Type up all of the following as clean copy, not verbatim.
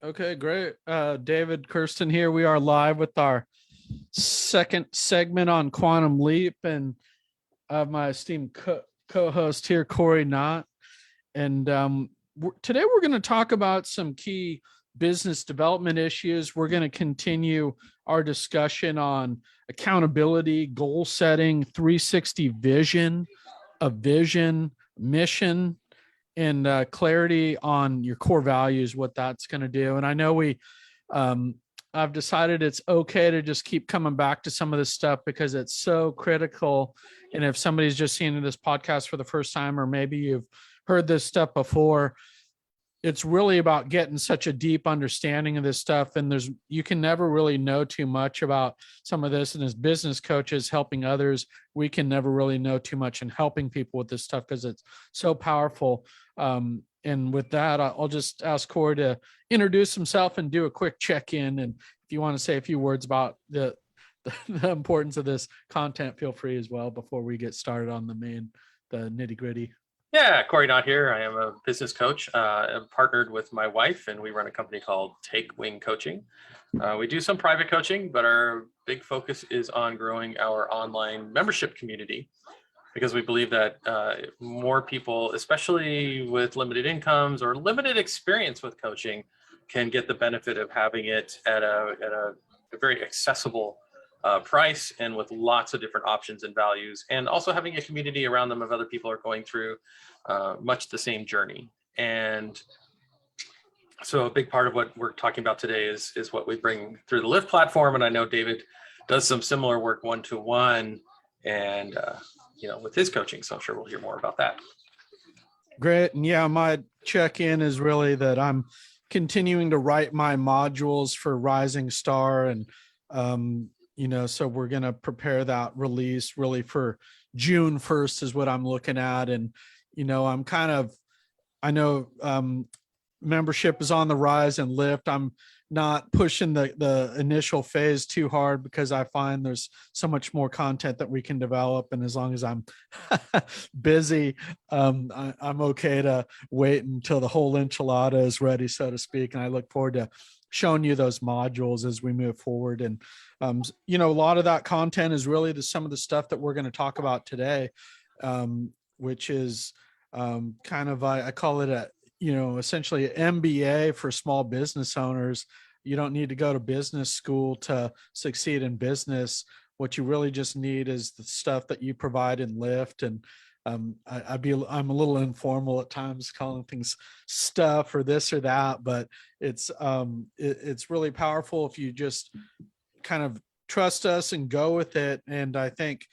Okay, great. David Kirsten here. We are live with our second segment on Quantum Leap, and I have my esteemed co-host here, Cory Knott. And today we're going to talk about some key business development issues. We're going to continue our discussion on accountability, goal setting, 360 vision, a vision, mission, and clarity on your core values, what that's going to do. And I know um, I've decided it's okay to just keep coming back to some of this stuff because it's so critical. And if somebody's just seeing this podcast for the first time, or maybe you've heard this stuff before, it's really about getting such a deep understanding of this stuff. And you can never really know too much about some of this. And as business coaches helping others, we can never really know too much in helping people with this stuff because it's so powerful. And with that, I'll just ask Cory to introduce himself and do a quick check-in. And if you want to say a few words about the importance of this content, feel free as well before we get started on the nitty-gritty. Yeah, Cory Knott here. I am a business coach. I'm partnered with my wife, and we run a company called Take Wing Coaching. We do some private coaching, but our big focus is on growing our online membership community because we believe that more people, especially with limited incomes or limited experience with coaching, can get the benefit of having it at a very accessible price and with lots of different options and values, and also having a community around them of other people are going through much the same journey. And so a big part of what we're talking about today is what we bring through the Lift platform. And I know David does some similar work one-to-one and with his coaching. So I'm sure we'll hear more about that. Great. And yeah, my check-in is really that I'm continuing to write my modules for Rising Star, and so we're going to prepare that release really for June 1st is what I'm looking at. And, I know membership is on the rise and Lift. I'm not pushing the initial phase too hard because I find there's so much more content that we can develop. And as long as I'm busy, I'm okay to wait until the whole enchilada is ready, so to speak. And I look forward to showing you those modules as we move forward. And, a lot of that content is really some of the stuff that we're going to talk about today, which is I call it essentially an MBA for small business owners. You don't need to go to business school to succeed in business. What you really just need is the stuff that you provide in Lift. And I'm a little informal at times calling things stuff or this or that, but it's really powerful if you just kind of trust us and go with it. And I think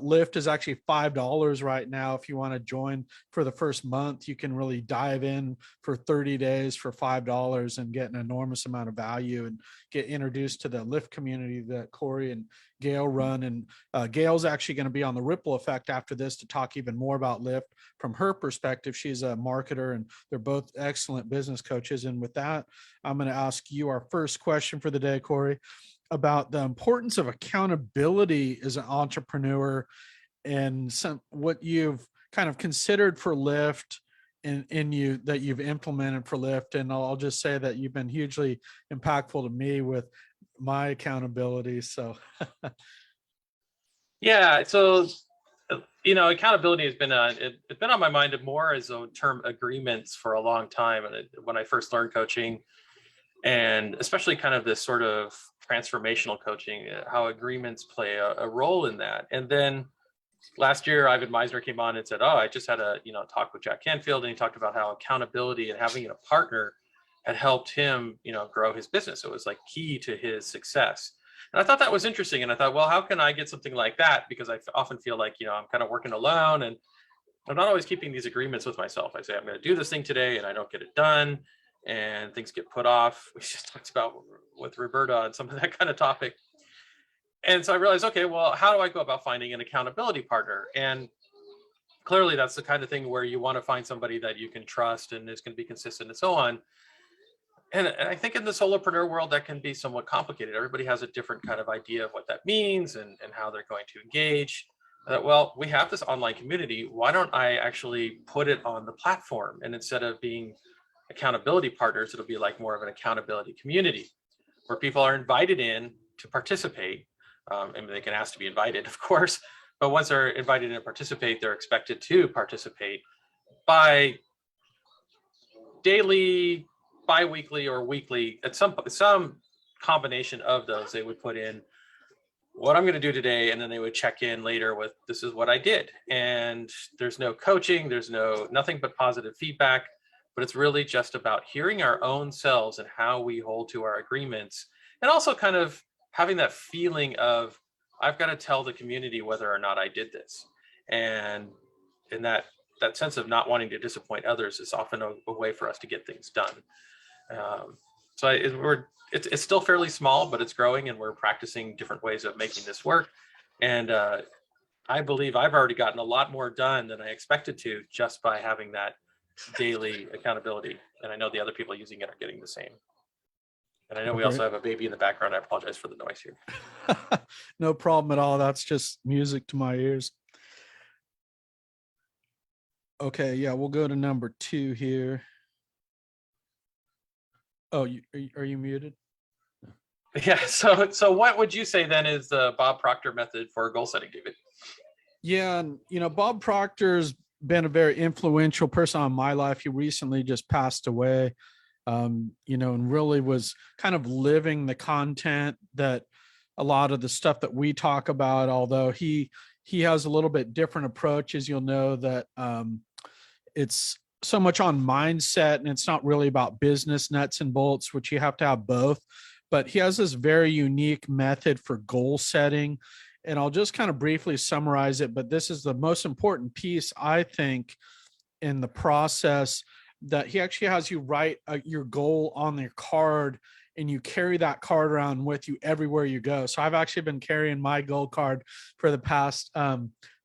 Lift is actually $5 right now. If you want to join for the first month, you can really dive in for 30 days for $5 and get an enormous amount of value and get introduced to the Lift community that Cory and Gail run. And Gail's actually going to be on the Ripple Effect after this to talk even more about Lift from her perspective. She's a marketer and they're both excellent business coaches. And with that, I'm going to ask you our first question for the day, Cory, about the importance of accountability as an entrepreneur and what you've kind of considered for Lift that you've implemented for Lift. And I'll just say that you've been hugely impactful to me with my accountability. So yeah, so accountability has been it's been on my mind more as a term agreements for a long time. And when I first learned coaching, and especially kind of this sort of transformational coaching, how agreements play a role in that. And then last year, Ivan Meisner came on and said, I just had a talk with Jack Canfield, and he talked about how accountability and having a partner had helped him grow his business. It was like key to his success. And I thought that was interesting. And I thought, well, how can I get something like that? Because I often feel like, I'm kind of working alone and I'm not always keeping these agreements with myself. I say, I'm going to do this thing today and I don't get it done and things get put off. We just talked about with Roberta on some of that kind of topic. And so I realized, okay, well, how do I go about finding an accountability partner? And clearly that's the kind of thing where you want to find somebody that you can trust and is going to be consistent and so on. And I think in the solopreneur world, that can be somewhat complicated. Everybody has a different kind of idea of what that means and how they're going to engage. Well, we have this online community. Why don't I actually put it on the platform? And instead of being accountability partners, it'll be like more of an accountability community where people are invited in to participate. And they can ask to be invited, of course, but once they're invited in to participate, they're expected to participate by daily, bi-weekly, or weekly, at some combination of those. They would put in what I'm going to do today, and then they would check in later with, this is what I did. And there's no coaching, there's nothing but positive feedback, but it's really just about hearing our own selves and how we hold to our agreements, and also kind of having that feeling of, I've got to tell the community whether or not I did this. And in that sense of not wanting to disappoint others is often a way for us to get things done. It's still fairly small, but it's growing, and we're practicing different ways of making this work. And I believe I've already gotten a lot more done than I expected to, just by having that daily accountability. And I know the other people using it are getting the same. And I know we also have a baby in the background. I apologize for the noise here. No problem at all. That's just music to my ears. Okay, yeah, we'll go to number 2 here. Oh, are you muted? Yeah. So what would you say then is the Bob Proctor method for goal setting, David? Yeah, and Bob Proctor's been a very influential person on my life. He recently just passed away. And really was kind of living the content that a lot of the stuff that we talk about, although he has a little bit different approach, as you'll know, that it's so much on mindset, and it's not really about business nuts and bolts, which you have to have both. But he has this very unique method for goal setting. And I'll just kind of briefly summarize it, but this is the most important piece, I think, in the process, that he actually has you write your goal on your card, and you carry that card around with you everywhere you go. So I've actually been carrying my goal card for the past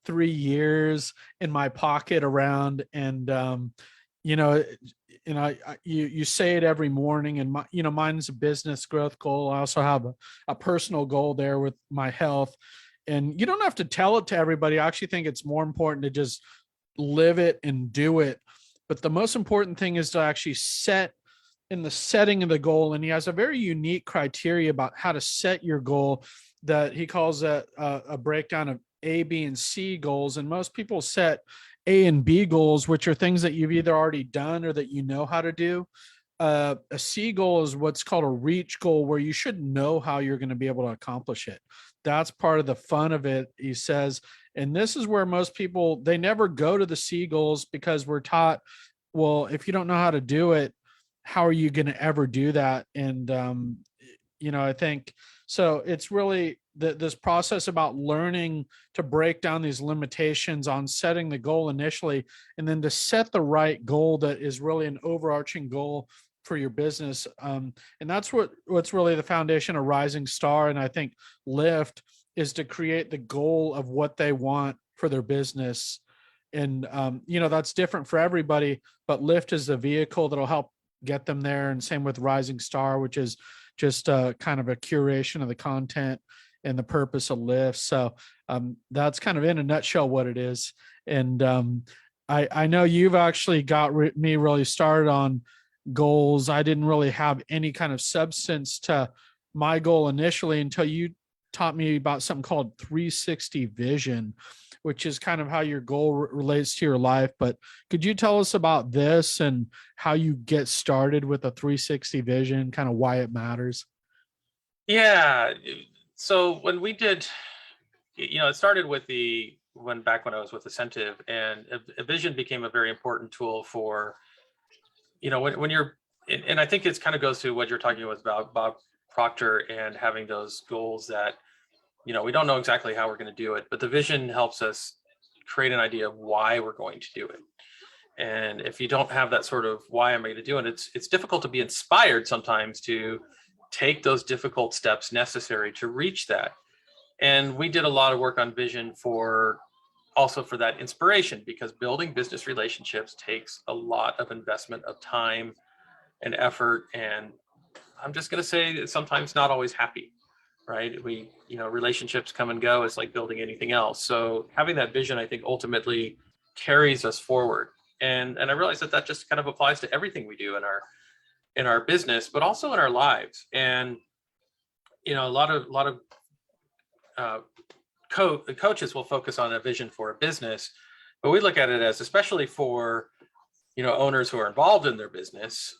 3 years in my pocket around. And, you say it every morning, and mine's a business growth goal. I also have a personal goal there with my health, and you don't have to tell it to everybody. I actually think it's more important to just live it and do it. But the most important thing is to actually set in the setting of the goal. And he has a very unique criteria about how to set your goal that he calls a breakdown of A, B, and C goals. And most people set A and B goals, which are things that you've either already done or that you know how to do. A C goal is what's called a reach goal, where you should know how you're going to be able to accomplish it. That's part of the fun of it, he says. And this is where most people, they never go to the C goals, because we're taught, well, if you don't know how to do it, how are you going to ever do that? And, I think, so it's really this process about learning to break down these limitations on setting the goal initially, and then to set the right goal that is really an overarching goal for your business. And that's what's really the foundation of Rising Star. And I think Lyft is to create the goal of what they want for their business. And, that's different for everybody, but Lyft is the vehicle that'll help get them there. And same with Rising Star, which is just kind of a curation of the content and the purpose of Lyft. So that's kind of in a nutshell what it is. And I know you've actually got me really started on goals. I didn't really have any kind of substance to my goal initially until you taught me about something called 360 vision, which is kind of how your goal relates to your life. But could you tell us about this and how you get started with a 360 vision, kind of why it matters? Yeah. So when we did, it started with back when I was with Ascentive, and a vision became a very important tool for, when you're, and I think it's kind of goes to what you're talking about Bob Proctor, and having those goals that, we don't know exactly how we're going to do it, but the vision helps us create an idea of why we're going to do it. And if you don't have that sort of why am I going to do it, it's difficult to be inspired sometimes to take those difficult steps necessary to reach that. And we did a lot of work on vision for that inspiration, because building business relationships takes a lot of investment of time and effort. And I'm just going to say it's sometimes not always happy, right? Relationships come and go. It's like building anything else. So having that vision, I think, ultimately carries us forward. And I realized that just kind of applies to everything we do in our business, but also in our lives. And a lot of uh, coaches will focus on a vision for a business, but we look at it as, especially for owners who are involved in their business,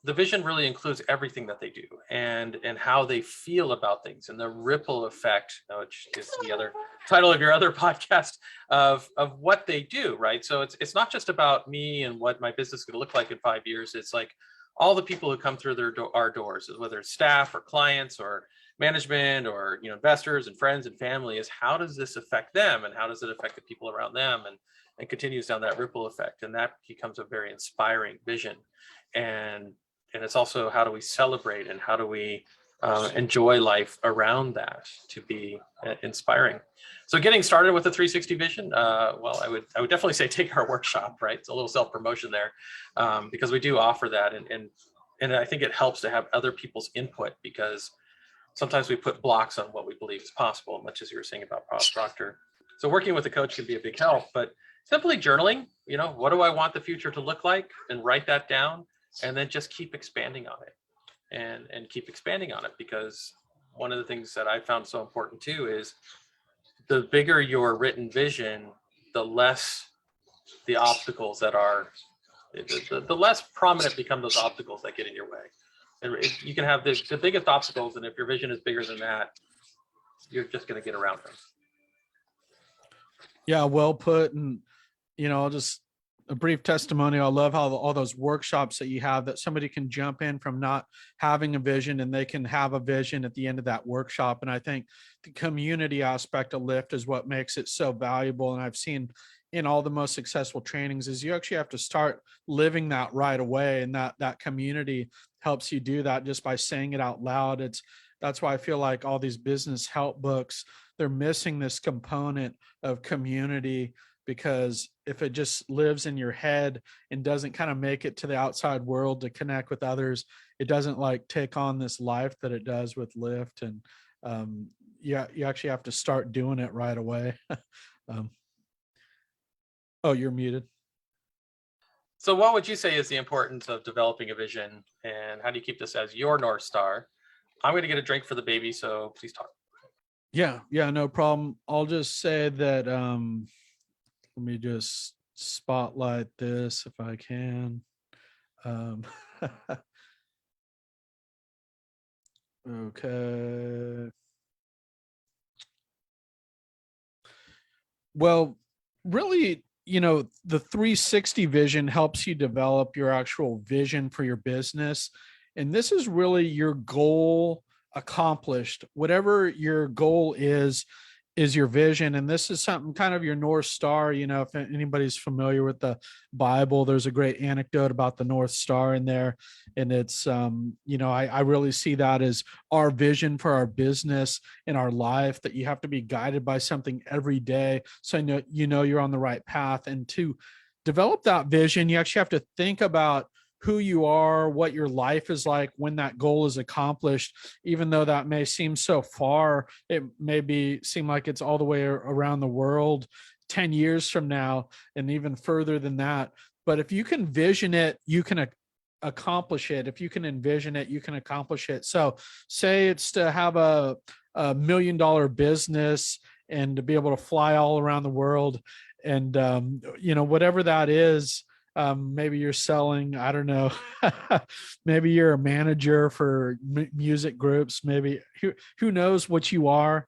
the vision really includes everything that they do and how they feel about things, and the ripple effect, which is the other title of your other podcast, of what they do, right? So it's not just about me and what my business is going to look like in 5 years. It's like all the people who come through our doors, whether it's staff or clients or management or investors and friends and family, is how does this affect them, and how does it affect the people around them, and continues down that ripple effect. And that becomes a very inspiring vision. And it's also, how do we celebrate, and how do we enjoy life around that to be inspiring? So getting started with the 360 vision, well, I would definitely say take our workshop, right? It's a little self-promotion there, because we do offer that. And I think it helps to have other people's input, because sometimes we put blocks on what we believe is possible, much as you were saying about Bob Proctor. So working with a coach can be a big help, but simply journaling, what do I want the future to look like, and write that down, and then just keep expanding on it and keep expanding on it. Because one of the things that I found so important too is, the bigger your written vision, the less the obstacles that are, the less prominent become those obstacles that get in your way. And you can have the biggest obstacles, and if your vision is bigger than that, you're just going to get around them. Yeah, well put. And just a brief testimonial. I love how all those workshops that you have, that somebody can jump in from not having a vision, and they can have a vision at the end of that workshop. And I think the community aspect of Lift is what makes it so valuable. And I've seen in all the most successful trainings is you actually have to start living that right away. And that community helps you do that just by saying it out loud. That's why I feel like all these business help books, they're missing this component of community, because if it just lives in your head and doesn't kind of make it to the outside world to connect with others, it doesn't like take on this life that it does with Lyft. And you actually have to start doing it right away. Oh, you're muted. So what would you say is the importance of developing a vision, and how do you keep this as your North Star? I'm going to get a drink for the baby, so please talk. Yeah, no problem. I'll just say that, let me just spotlight this if I can. Okay. Well, really, the 360 vision helps you develop your actual vision for your business. And this is really your goal accomplished. Whatever your goal is your vision. And this is something kind of your North Star. If anybody's familiar with the Bible, there's a great anecdote about the North Star in there. And it's, I really see that as our vision for our business and our life, that you have to be guided by something every day. So you're on the right path. And to develop that vision, you actually have to think about who you are, what your life is like when that goal is accomplished. Even though that may seem so far, it seem like it's all the way around the world 10 years from now, and even further than that. But if you can vision it, you can accomplish it. If you can envision it, you can accomplish it. So say it's to have a $1 million business and to be able to fly all around the world. And, whatever that is, maybe you're selling, I don't know, maybe you're a manager for music groups, maybe who knows what you are.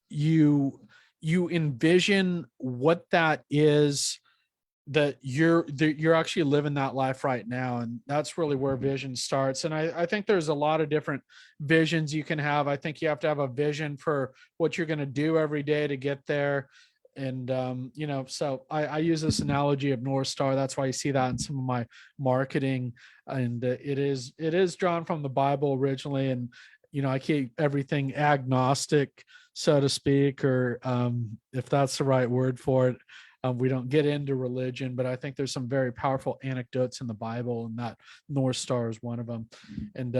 You envision what that is, that you're actually living that life right now. And that's really where vision starts. And I think there's a lot of different visions you can have. I think you have to have a vision for what you're going to do every day to get there. And, so I use this analogy of North Star. That's why you see that in some of my marketing. And it is drawn from the Bible originally. And, I keep everything agnostic, so to speak, or if that's the right word for it. We don't get into religion, but I think there's some very powerful anecdotes in the Bible, and that North Star is one of them. And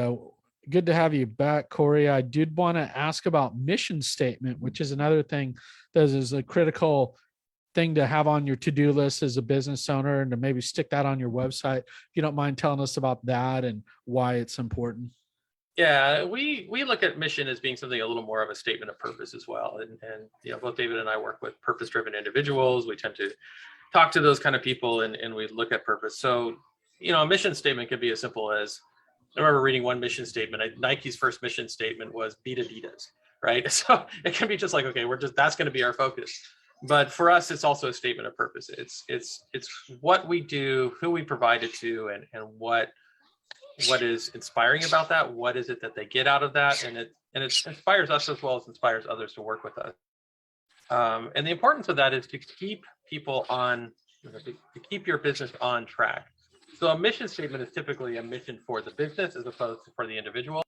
good to have you back, Cory. I did want to ask about mission statement, which is another thing that is a critical thing to have on your to-do list as a business owner, and to maybe stick that on your website? If you don't mind telling us about that and why it's important. Yeah, we look at mission as being something a little more of a statement of purpose as well. And both David and I work with purpose-driven individuals. We tend to talk to those kind of people, and we look at purpose. So, a mission statement can be as simple as, I remember reading one mission statement. Nike's first mission statement was "Beat Adidas," right? So it can be just like, okay, that's going to be our focus. But for us, it's also a statement of purpose. It's what we do, who we provide it to, and what is inspiring about that. What is it that they get out of that? And it inspires us as well as inspires others to work with us. And the importance of that is to keep people on, to keep your business on track. So a mission statement is typically a mission for the business as opposed to for the individual.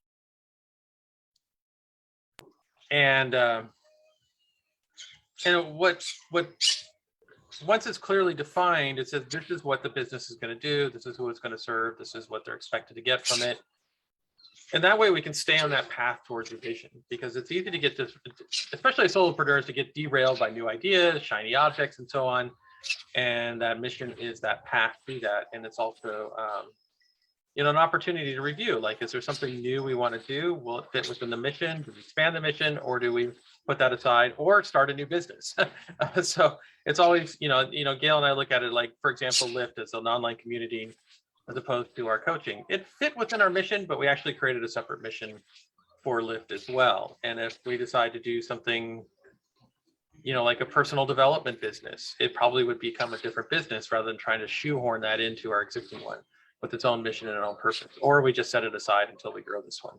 And what once it's clearly defined, it says this is what the business is going to do, this is who it's going to serve, this is what they're expected to get from it. And that way we can stay on that path towards your vision, because it's easy to get this, especially as solopreneurs, to get derailed by new ideas, shiny objects, and so on. And that mission is that path to that. And it's also, an opportunity to review, like, is there something new we want to do? Will it fit within the mission? Do we expand the mission, or do we put that aside or start a new business? So it's always, Gail and I look at it like, for example, Lyft as an online community, as opposed to our coaching. It fit within our mission, but we actually created a separate mission for Lyft as well. And if we decide to do something, like a personal development business, it probably would become a different business rather than trying to shoehorn that into our existing one with its own mission and its own purpose. Or we just set it aside until we grow this one.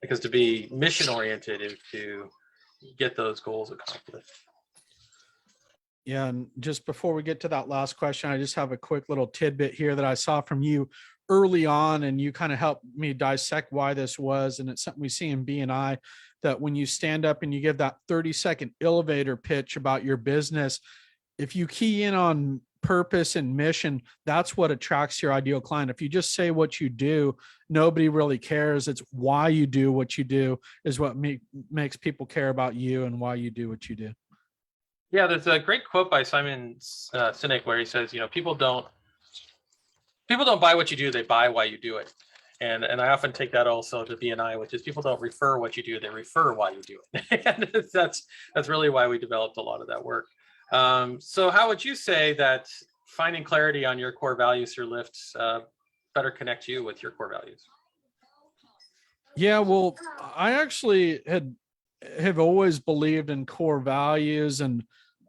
Because to be mission oriented is to get those goals accomplished. Yeah. And just before we get to that last question, I just have a quick little tidbit here that I saw from you early on, and you kind of helped me dissect why this was. And it's something we see in B&I, that when you stand up and you give that 30-second elevator pitch about your business, if you key in on purpose and mission, that's what attracts your ideal client. If you just say what you do, nobody really cares. It's why you do what you do is what makes people care about you and why you do what you do. Yeah, there's a great quote by Simon Sinek where he says, people don't buy what you do, they buy why you do it. And I often take that also to B&I, which is people don't refer what you do, they refer why you do it. And that's really why we developed a lot of that work. So how would you say that finding clarity on your core values through Lyft better connect you with your core values? Yeah, well, I actually have always believed in core values, and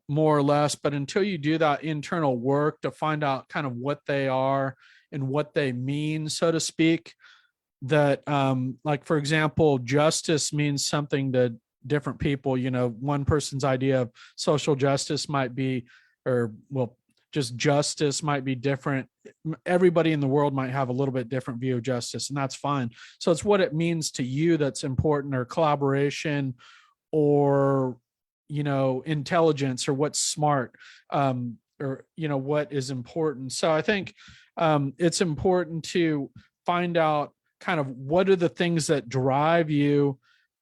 more or less, but until you do that internal work to find out kind of what they are and what they mean, so to speak, that like, for example, justice means something to different people. One person's idea of social justice might be, just justice might be different. Everybody in the world might have a little bit different view of justice, and that's fine. So it's what it means to you that's important, or collaboration, or intelligence, or what's smart, or what is important. So I think it's important to find out kind of what are the things that drive you,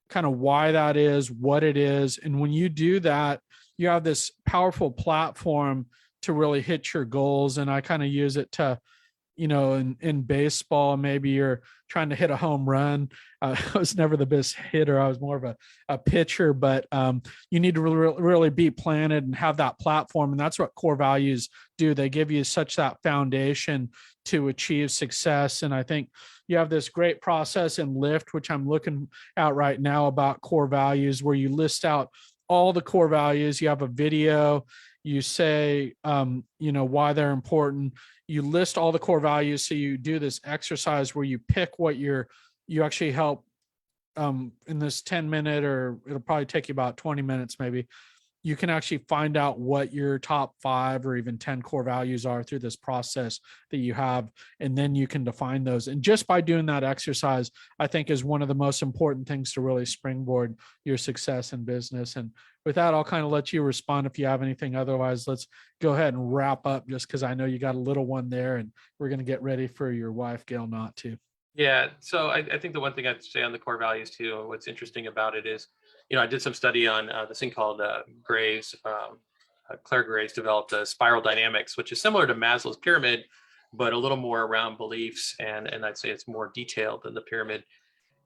kind of why that is, what it is. And when you do that, you have this powerful platform to really hit your goals. And I kind of use it to, in baseball, maybe you're trying to hit a home run. I was never the best hitter. I was more of a pitcher, but you need to really be planted and have that platform. And that's what core values do. They give you such that foundation to achieve success. And I think you have this great process in Lyft, which I'm looking at right now, about core values, where you list out all the core values. You have a video, you say, why they're important. You list all the core values. So you do this exercise where you pick what you actually help in this 10-minute, or it'll probably take you about 20 minutes, maybe. You can actually find out what your top 5 or even 10 core values are through this process that you have. And then you can define those. And just by doing that exercise, I think is one of the most important things to really springboard your success in business. And with that, I'll kind of let you respond if you have anything. Otherwise, let's go ahead and wrap up, just because I know you got a little one there, and we're going to get ready for your wife, Gail, not to. Yeah, so I think the one thing I'd say on the core values too, what's interesting about it is, I did some study on this thing called Gray's Claire Gray's developed a spiral dynamics, which is similar to Maslow's pyramid, but a little more around beliefs. And I'd say it's more detailed than the pyramid.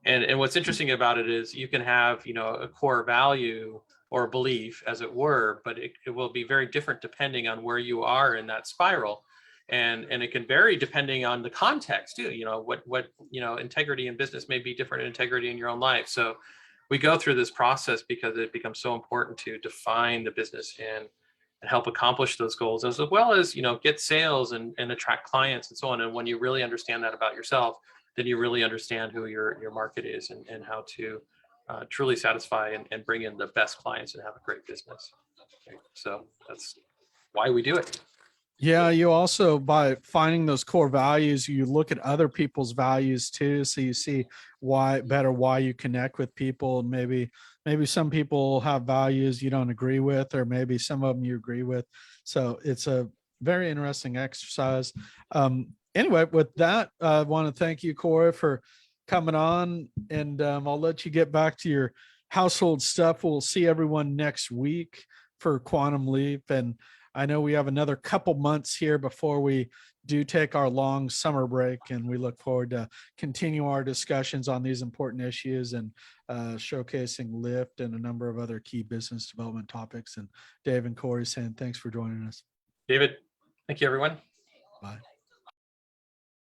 And what's interesting about it is you can have, a core value or a belief, as it were, but it will be very different depending on where you are in that spiral. And it can vary depending on the context too. What integrity in business may be different than integrity in your own life. So we go through this process because it becomes so important to define the business and help accomplish those goals, as well as get sales and attract clients and so on. And when you really understand that about yourself, then you really understand who your market is and how to truly satisfy and bring in the best clients and have a great business. Okay. So that's why we do it. Yeah, you also, by finding those core values, you look at other people's values too. So you see why you connect with people. And maybe some people have values you don't agree with, or maybe some of them you agree with. So it's a very interesting exercise. Anyway, with that, I want to thank you, Cory, for coming on, and I'll let you get back to your household stuff. We'll see everyone next week for Quantum Leap, and I know we have another couple months here before we do take our long summer break, and we look forward to continue our discussions on these important issues and showcasing Lyft and a number of other key business development topics. And Dave and Cory saying thanks for joining us. David, thank you, everyone. Bye.